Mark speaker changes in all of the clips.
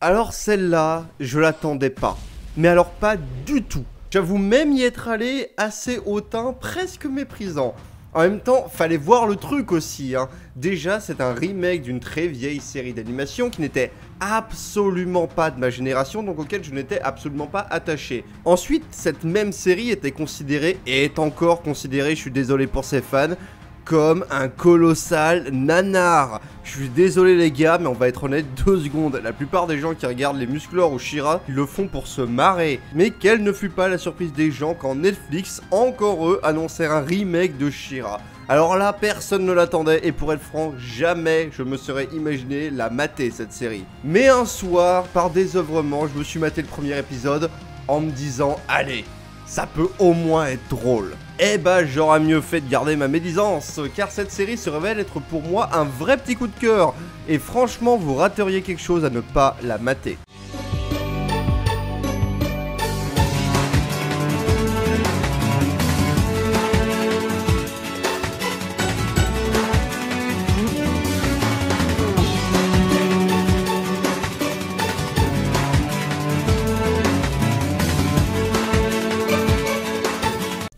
Speaker 1: Alors celle-là, je l'attendais pas. Mais alors pas du tout. J'avoue même y être allé assez hautain, presque méprisant. En même temps, fallait voir le truc aussi, hein. Déjà, c'est un remake d'une très vieille série d'animation qui n'était absolument pas de ma génération, donc auquel je n'étais absolument pas attaché. Ensuite, cette même série était considérée, et est encore considérée, je suis désolé pour ses fans, comme un colossal nanar. Je suis désolé les gars, mais on va être honnête 2 secondes. La plupart des gens qui regardent les Musclor ou She-Ra, ils le font pour se marrer. Mais quelle ne fut pas la surprise des gens quand Netflix, encore eux, annonçèrent un remake de She-Ra. Alors là, personne ne l'attendait, et pour être franc, jamais je me serais imaginé la mater cette série. Mais un soir, par désœuvrement, je me suis maté le premier épisode en me disant « Allez, ça peut au moins être drôle ». Eh bah j'aurais mieux fait de garder ma médisance, car cette série se révèle être pour moi un vrai petit coup de cœur, et franchement vous rateriez quelque chose à ne pas la mater.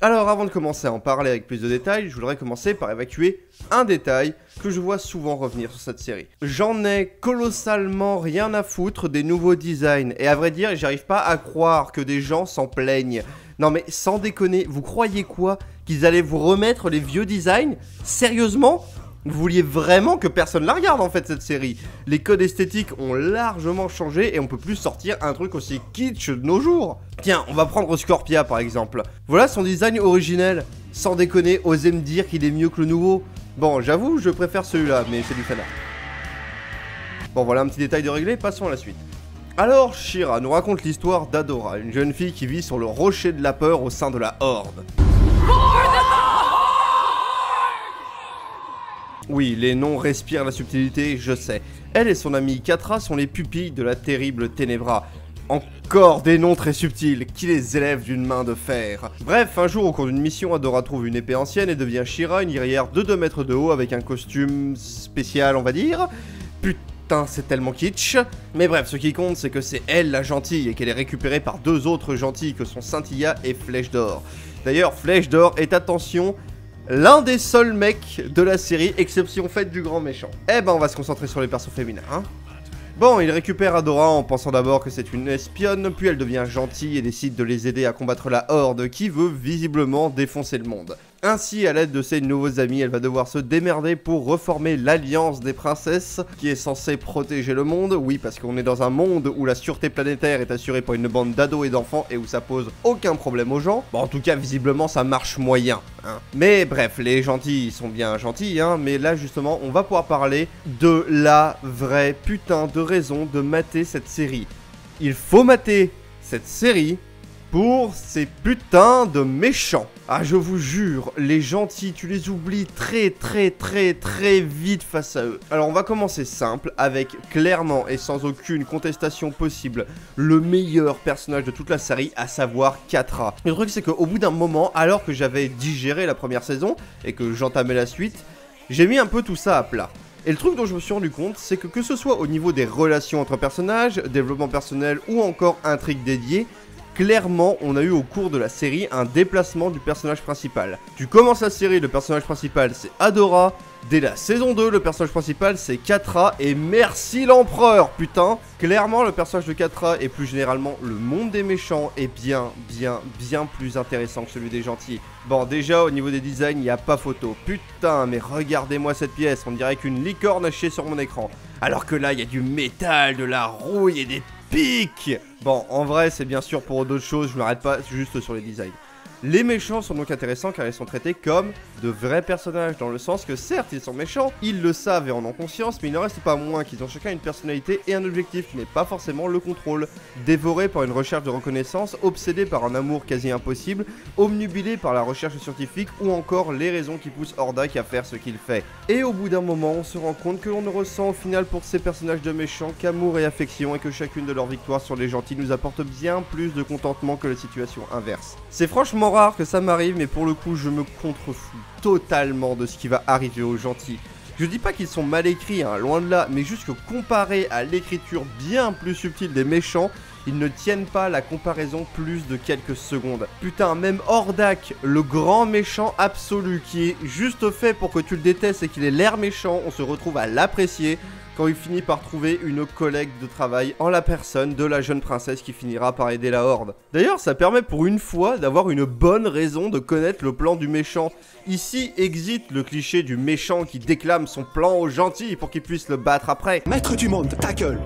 Speaker 1: Alors avant de commencer à en parler avec plus de détails, je voudrais commencer par évacuer un détail que je vois souvent revenir sur cette série. J'en ai colossalement rien à foutre des nouveaux designs, et à vrai dire, j'arrive pas à croire que des gens s'en plaignent. Non mais sans déconner, vous croyez quoi? Qu'ils allaient vous remettre les vieux designs? Sérieusement? Vous vouliez vraiment que personne la regarde en fait cette série? Les codes esthétiques ont largement changé et on peut plus sortir un truc aussi kitsch de nos jours. Tiens, on va prendre Scorpia par exemple. Voilà son design originel. Sans déconner, osez me dire qu'il est mieux que le nouveau. Bon, j'avoue, je préfère celui-là, mais c'est du fanart. Bon, voilà un petit détail de réglé, passons à la suite. Alors, She-Ra nous raconte l'histoire d'Adora, une jeune fille qui vit sur le rocher de la peur au sein de la Horde. Oui, les noms respirent la subtilité, je sais. Elle et son amie Catra sont les pupilles de la terrible Ténébra. Encore des noms très subtils, qui les élèvent d'une main de fer. Bref, un jour au cours d'une mission, Adora trouve une épée ancienne et devient She-Ra, une guerrière de 2 mètres de haut avec un costume spécial, on va dire. Putain, c'est tellement kitsch. Mais bref, ce qui compte, c'est que c'est elle la gentille et qu'elle est récupérée par 2 autres gentils que sont Scintilla et Flèche d'Or. D'ailleurs, Flèche d'Or est, attention, l'un des seuls mecs de la série, exception faite du grand méchant. Eh ben on va se concentrer sur les persos féminins, hein. Bon, il récupère Adora en pensant d'abord que c'est une espionne, puis elle devient gentille et décide de les aider à combattre la Horde qui veut visiblement défoncer le monde. Ainsi, à l'aide de ses nouveaux amis, elle va devoir se démerder pour reformer l'Alliance des Princesses, qui est censée protéger le monde. Oui, parce qu'on est dans un monde où la sûreté planétaire est assurée par une bande d'ados et d'enfants et où ça pose aucun problème aux gens. Bon, en tout cas, visiblement, ça marche moyen, hein. Mais bref, les gentils sont bien gentils, hein. Mais là, justement, on va pouvoir parler de la vraie putain de raison de mater cette série. Il faut mater cette série pour ces putains de méchants. Ah, je vous jure, les gentils, tu les oublies très vite face à eux. Alors, on va commencer simple, avec clairement et sans aucune contestation possible, le meilleur personnage de toute la série, à savoir Catra. Le truc, c'est qu'au bout d'un moment, alors que j'avais digéré la première saison, et que j'entamais la suite, j'ai mis un peu tout ça à plat. Et le truc dont je me suis rendu compte, c'est que ce soit au niveau des relations entre personnages, développement personnel ou encore intrigue dédiée, clairement, on a eu au cours de la série un déplacement du personnage principal. Tu commences la série, le personnage principal c'est Adora. Dès la saison 2, le personnage principal c'est Catra. Et merci l'empereur, putain. Clairement, le personnage de Catra et plus généralement le monde des méchants est bien plus intéressant que celui des gentils. Bon, déjà au niveau des designs, il n'y a pas photo. Putain, mais regardez-moi cette pièce, on dirait qu'une licorne a chié sur mon écran. Alors que là, il y a du métal, de la rouille et des pics. Bon, en vrai, c'est bien sûr pour d'autres choses, je m'arrête pas juste sur les designs. Les méchants sont donc intéressants car ils sont traités comme de vrais personnages, dans le sens que certes ils sont méchants, ils le savent et en ont conscience, mais il n'en reste pas moins qu'ils ont chacun une personnalité et un objectif qui n'est pas forcément le contrôle. Dévorés par une recherche de reconnaissance, obsédés par un amour quasi impossible, obnubilés par la recherche scientifique ou encore les raisons qui poussent Hordak à faire ce qu'il fait. Et au bout d'un moment, on se rend compte que l'on ne ressent au final pour ces personnages de méchants qu'amour et affection et que chacune de leurs victoires sur les gentils nous apporte bien plus de contentement que la situation inverse. C'est franchement rare que ça m'arrive, mais pour le coup je me contrefous totalement de ce qui va arriver aux gentils. Je dis pas qu'ils sont mal écrits, hein, loin de là, mais juste que comparé à l'écriture bien plus subtile des méchants, ils ne tiennent pas la comparaison plus de quelques secondes. Putain, même Hordak, le grand méchant absolu, qui est juste fait pour que tu le détestes et qu'il ait l'air méchant, on se retrouve à l'apprécier quand il finit par trouver une collègue de travail en la personne de la jeune princesse qui finira par aider la Horde. D'ailleurs, ça permet pour une fois d'avoir une bonne raison de connaître le plan du méchant. Ici, existe le cliché du méchant qui déclame son plan aux gentils pour qu'ils puissent le battre après.
Speaker 2: Maître du monde, ta gueule!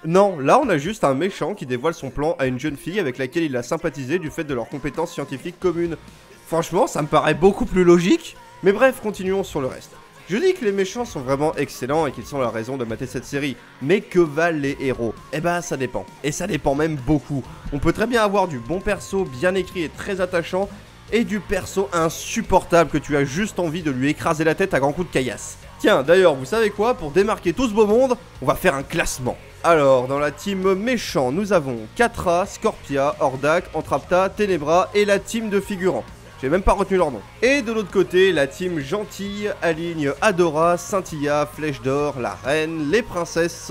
Speaker 1: Non, là on a juste un méchant qui dévoile son plan à une jeune fille avec laquelle il a sympathisé du fait de leurs compétences scientifiques communes. Franchement, ça me paraît beaucoup plus logique. Mais bref, continuons sur le reste. Je dis que les méchants sont vraiment excellents et qu'ils sont la raison de mater cette série. Mais que valent les héros? Eh ben ça dépend. Et ça dépend même beaucoup. On peut très bien avoir du bon perso, bien écrit et très attachant, et du perso insupportable que tu as juste envie de lui écraser la tête à grands coups de caillasse. Tiens, d'ailleurs, vous savez quoi? Pour démarquer tout ce beau monde, on va faire un classement. Alors, dans la team méchant, nous avons Catra, Scorpia, Hordak, Entrapta, Ténébra et la team de figurants. J'ai même pas retenu leur nom. Et de l'autre côté, la team gentille aligne Adora, Scintilla, Flèche d'Or, la reine, les princesses,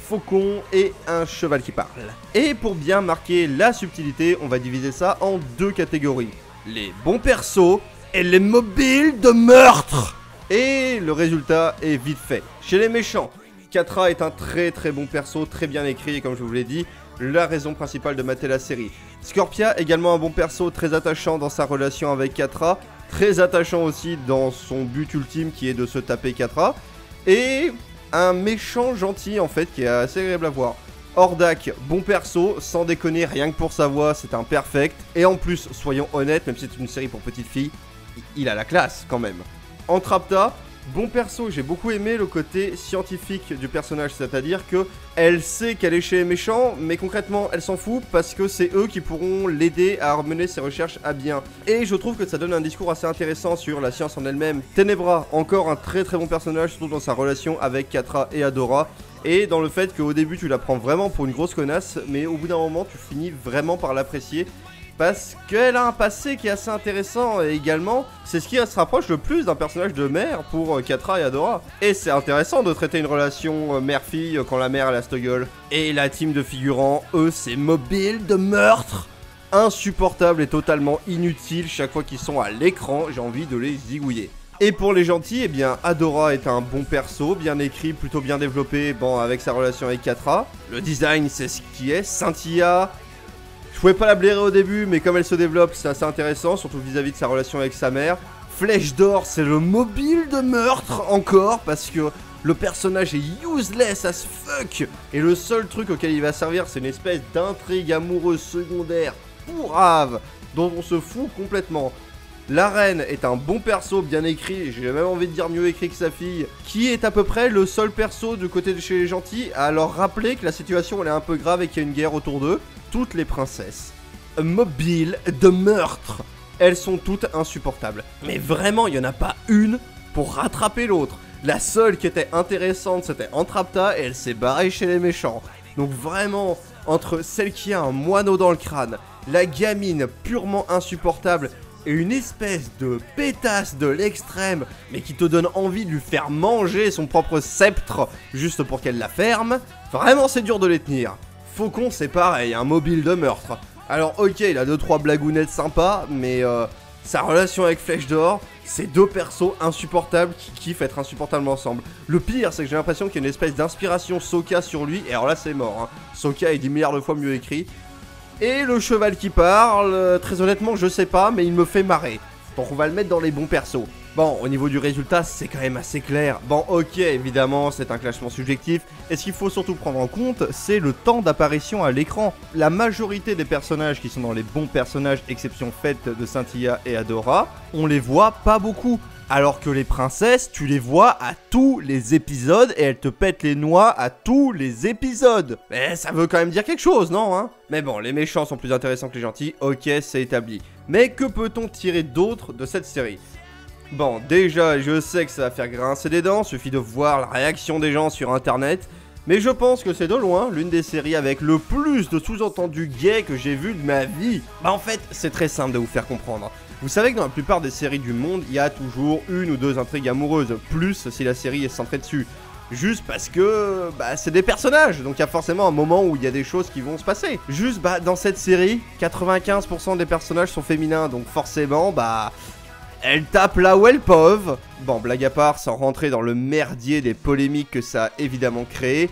Speaker 1: Faucon et un cheval qui parle. Et pour bien marquer la subtilité, on va diviser ça en deux catégories. Les bons persos et les mobiles de meurtre. Et le résultat est vite fait. Chez les méchants, Catra est un très bon perso, très bien écrit, et comme je vous l'ai dit, la raison principale de mater la série. Scorpia, également un bon perso, très attachant dans sa relation avec Catra, très attachant aussi dans son but ultime qui est de se taper Catra, et un méchant gentil en fait qui est assez agréable à voir. Hordak, bon perso, sans déconner, rien que pour sa voix, c'est un perfect, et en plus, soyons honnêtes, même si c'est une série pour petites filles, il a la classe quand même. Entrapta, bon perso, j'ai beaucoup aimé le côté scientifique du personnage, c'est-à-dire que elle sait qu'elle est chez les méchants, mais concrètement elle s'en fout parce que c'est eux qui pourront l'aider à mener ses recherches à bien. Et je trouve que ça donne un discours assez intéressant sur la science en elle-même. Ténébra, encore un très bon personnage, surtout dans sa relation avec Catra et Adora, et dans le fait qu'au début tu la prends vraiment pour une grosse connasse, mais au bout d'un moment tu finis vraiment par l'apprécier. Parce qu'elle a un passé qui est assez intéressant et également, c'est ce qui se rapproche le plus d'un personnage de mère pour Catra et Adora. Et c'est intéressant de traiter une relation mère-fille quand la mère elle a cette gueule. Et la team de figurants, eux, c'est mobile de meurtre. Insupportable et totalement inutile chaque fois qu'ils sont à l'écran, j'ai envie de les zigouiller. Et pour les gentils, eh bien, Adora est un bon perso, bien écrit, plutôt bien développé, bon, avec sa relation avec Catra. Le design, c'est ce qui est. Scintilla, je pouvais pas la blairer au début, mais comme elle se développe, c'est assez intéressant, surtout vis-à-vis de sa relation avec sa mère. Flèche d'Or, c'est le mobile de meurtre, encore, parce que le personnage est useless as fuck. Et le seul truc auquel il va servir, c'est une espèce d'intrigue amoureuse secondaire pourrave, dont on se fout complètement. La reine est un bon perso, bien écrit, j'ai même envie de dire mieux écrit que sa fille, qui est à peu près le seul perso du côté de chez les gentils à leur rappeler que la situation elle est un peu grave et qu'il y a une guerre autour d'eux. Toutes les princesses mobiles de meurtre, elles sont toutes insupportables. Mais vraiment, il n'y en a pas une pour rattraper l'autre. La seule qui était intéressante, c'était Entrapta et elle s'est barrée chez les méchants. Donc vraiment, entre celle qui a un moineau dans le crâne, la gamine purement insupportable et une espèce de pétasse de l'extrême, mais qui te donne envie de lui faire manger son propre sceptre juste pour qu'elle la ferme, vraiment c'est dur de les tenir. Faucon c'est pareil, un mobile de meurtre. Alors ok, il a 2-3 blagounettes sympas, mais sa relation avec Flèche d'Or, c'est deux persos insupportables qui kiffent être insupportables ensemble. Le pire, c'est que j'ai l'impression qu'il y a une espèce d'inspiration Sokka sur lui, et alors là c'est mort, hein. Sokka est 10 milliards de fois mieux écrit. Et le cheval qui parle, très honnêtement je sais pas, mais il me fait marrer. Donc on va le mettre dans les bons persos. Bon, au niveau du résultat, c'est quand même assez clair. Bon, ok, évidemment, c'est un classement subjectif. Et ce qu'il faut surtout prendre en compte, c'est le temps d'apparition à l'écran. La majorité des personnages qui sont dans les bons personnages, exception faite de Scintilla et Adora, on les voit pas beaucoup. Alors que les princesses, tu les vois à tous les épisodes et elles te pètent les noix à tous les épisodes. Mais ça veut quand même dire quelque chose, non hein? Mais bon, les méchants sont plus intéressants que les gentils, ok, c'est établi. Mais que peut-on tirer d'autre de cette série? Bon, déjà, je sais que ça va faire grincer des dents, suffit de voir la réaction des gens sur internet, mais je pense que c'est de loin l'une des séries avec le plus de sous-entendus gays que j'ai vu de ma vie. Bah en fait, c'est très simple de vous faire comprendre. Vous savez que dans la plupart des séries du monde, il y a toujours une ou deux intrigues amoureuses, plus si la série est centrée dessus. Juste parce que, c'est des personnages, donc il y a forcément un moment où il y a des choses qui vont se passer. Juste, dans cette série, 95% des personnages sont féminins, donc forcément, elles tapent là où elles peuvent. Bon, blague à part, sans rentrer dans le merdier des polémiques que ça a évidemment créé,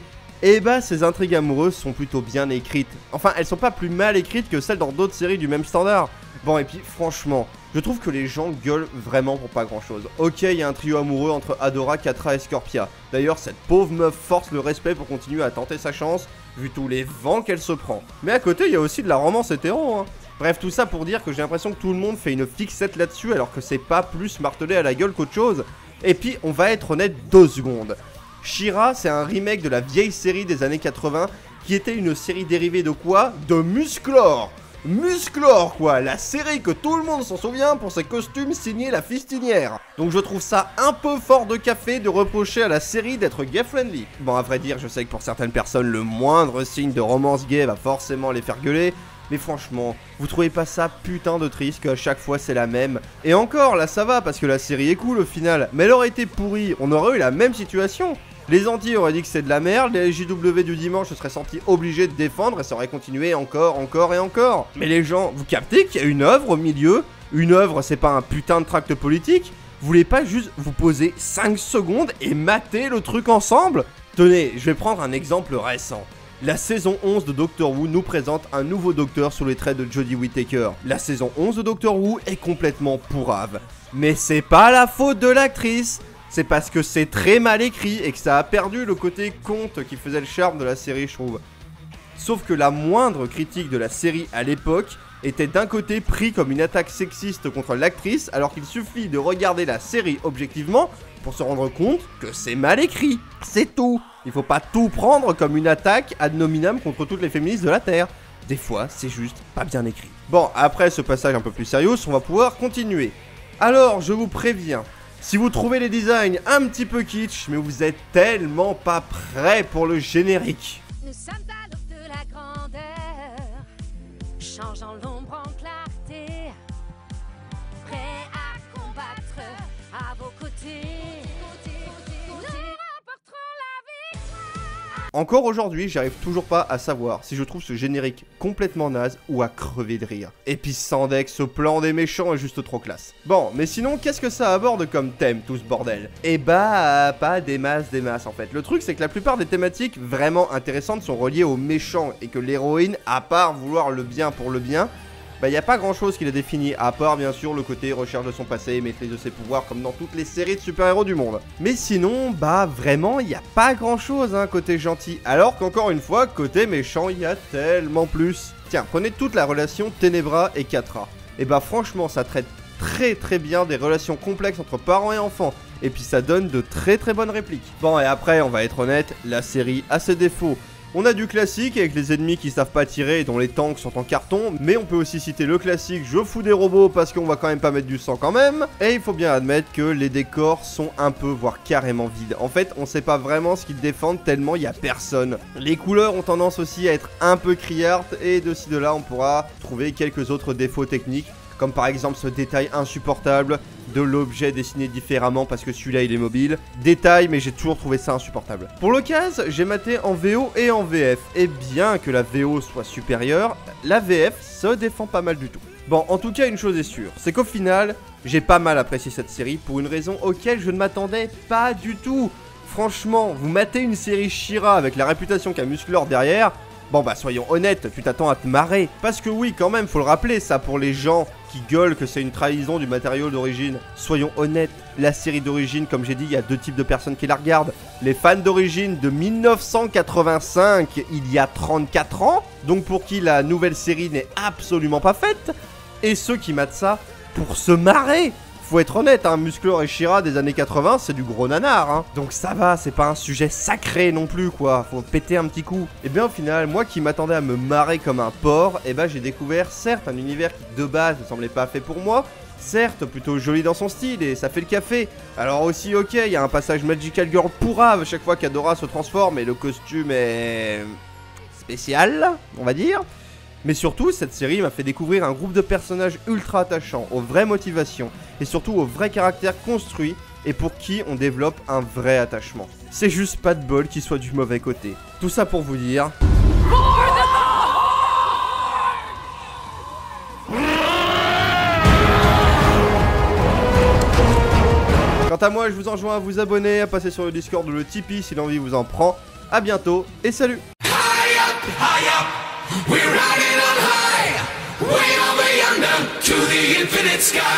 Speaker 1: ces intrigues amoureuses sont plutôt bien écrites. Enfin, elles sont pas plus mal écrites que celles dans d'autres séries du même standard. Bon, et puis franchement, je trouve que les gens gueulent vraiment pour pas grand chose. Ok, il y a un trio amoureux entre Adora, Catra et Scorpia. D'ailleurs, cette pauvre meuf force le respect pour continuer à tenter sa chance, vu tous les vents qu'elle se prend. Mais à côté, il y a aussi de la romance hétéro, hein. Bref, tout ça pour dire que j'ai l'impression que tout le monde fait une fixette là-dessus, alors que c'est pas plus martelé à la gueule qu'autre chose. Et puis, on va être honnête 2 secondes. She-Ra, c'est un remake de la vieille série des années 80, qui était une série dérivée de quoi? De Musclor. Musclor quoi, la série que tout le monde s'en souvient pour ses costumes signés La Fistinière. Donc je trouve ça un peu fort de café de reprocher à la série d'être gay-friendly. Bon, à vrai dire, je sais que pour certaines personnes, le moindre signe de romance gay va forcément les faire gueuler. Mais franchement, vous trouvez pas ça putain de triste qu'à chaque fois c'est la même? Et encore, là ça va parce que la série est cool au final, mais elle aurait été pourrie, on aurait eu la même situation. Les anti auraient dit que c'est de la merde, les JW du dimanche se seraient sentis obligés de défendre et ça aurait continué encore et encore. Mais les gens, vous captez qu'il y a une œuvre au milieu? Une œuvre, c'est pas un putain de tract politique? Vous voulez pas juste vous poser 5 secondes et mater le truc ensemble? Tenez, je vais prendre un exemple récent. La saison 11 de Doctor Who nous présente un nouveau docteur sous les traits de Jodie Whittaker. La saison 11 de Doctor Who est complètement pourrave. Mais c'est pas la faute de l'actrice, c'est parce que c'est très mal écrit et que ça a perdu le côté conte qui faisait le charme de la série, je trouve. Sauf que la moindre critique de la série à l'époque était d'un côté pris comme une attaque sexiste contre l'actrice, alors qu'il suffit de regarder la série objectivement pour se rendre compte que c'est mal écrit. C'est tout. Il faut pas tout prendre comme une attaque ad nominem contre toutes les féministes de la Terre. Des fois, c'est juste pas bien écrit. Bon, après ce passage un peu plus sérieux, on va pouvoir continuer. Alors, je vous préviens, si vous trouvez les designs un petit peu kitsch, mais vous êtes tellement pas prêts pour le générique.
Speaker 2: Nous sommes à l'aube de la grandeur, changeant l'ombre en clarté, prêts à combattre à vos côtés. Nous remporterons la victoire.
Speaker 1: Encore aujourd'hui, j'arrive toujours pas à savoir si je trouve ce générique complètement naze ou à crever de rire. Et puis Sandex, ce plan des méchants est juste trop classe. Bon, mais sinon, qu'est-ce que ça aborde comme thème, tout ce bordel? Eh pas des masses en fait. Le truc, c'est que la plupart des thématiques vraiment intéressantes sont reliées aux méchants et que l'héroïne, à part vouloir le bien pour le bien, y a pas grand chose qui la définit, à part bien sûr le côté recherche de son passé et maîtrise de ses pouvoirs comme dans toutes les séries de super-héros du monde. Mais sinon, vraiment, il y a pas grand chose côté gentil, alors qu'encore une fois, côté méchant, il y a tellement plus. Tiens, prenez toute la relation Ténébra et Catra. Et franchement, ça traite très bien des relations complexes entre parents et enfants, et puis ça donne de très bonnes répliques. Bon, et après, on va être honnête, la série a ses défauts. On a du classique avec les ennemis qui savent pas tirer et dont les tanks sont en carton, mais on peut aussi citer le classique je fous des robots parce qu'on va quand même pas mettre du sang quand même, et il faut bien admettre que les décors sont un peu voire carrément vides. En fait, on sait pas vraiment ce qu'ils défendent tellement il y a personne. Les couleurs ont tendance aussi à être un peu criardes et de ci de là on pourra trouver quelques autres défauts techniques, comme par exemple ce détail insupportable de l'objet dessiné différemment parce que celui-là il est mobile. Détail, mais j'ai toujours trouvé ça insupportable. Pour l'occasion, j'ai maté en VO et en VF, et bien que la VO soit supérieure, la VF se défend pas mal du tout. Bon, en tout cas, une chose est sûre, c'est qu'au final, j'ai pas mal apprécié cette série pour une raison auquel je ne m'attendais pas du tout. Franchement, vous matez une série She-Ra avec la réputation qu'a Musclor derrière, bon soyons honnêtes, tu t'attends à te marrer. Parce que oui, quand même, faut le rappeler ça pour les gens qui gueulent que c'est une trahison du matériau d'origine. Soyons honnêtes, la série d'origine, comme j'ai dit, il y a 2 types de personnes qui la regardent. Les fans d'origine de 1985, il y a 34 ans, donc pour qui la nouvelle série n'est absolument pas faite, et ceux qui matent ça pour se marrer. Faut être honnête, Musclor et She-Ra des années 80, c'est du gros nanar, Donc ça va, c'est pas un sujet sacré non plus, quoi. Faut péter un petit coup. Et bien au final, moi qui m'attendais à me marrer comme un porc, j'ai découvert certes un univers qui de base ne semblait pas fait pour moi, certes plutôt joli dans son style et ça fait le café. Alors aussi ok, il y a un passage Magical Girl pourrave chaque fois qu'Adora se transforme et le costume est spécial, on va dire. Mais surtout, cette série m'a fait découvrir un groupe de personnages ultra attachants, aux vraies motivations, et surtout aux vrais caractères construits, et pour qui on développe un vrai attachement. C'est juste pas de bol qui soit du mauvais côté. Tout ça pour vous dire... Quant à moi, je vous enjoins à vous abonner, à passer sur le Discord ou le Tipeee si l'envie vous en prend. A bientôt et salut!
Speaker 3: We're riding on high, way over yonder, to the infinite sky.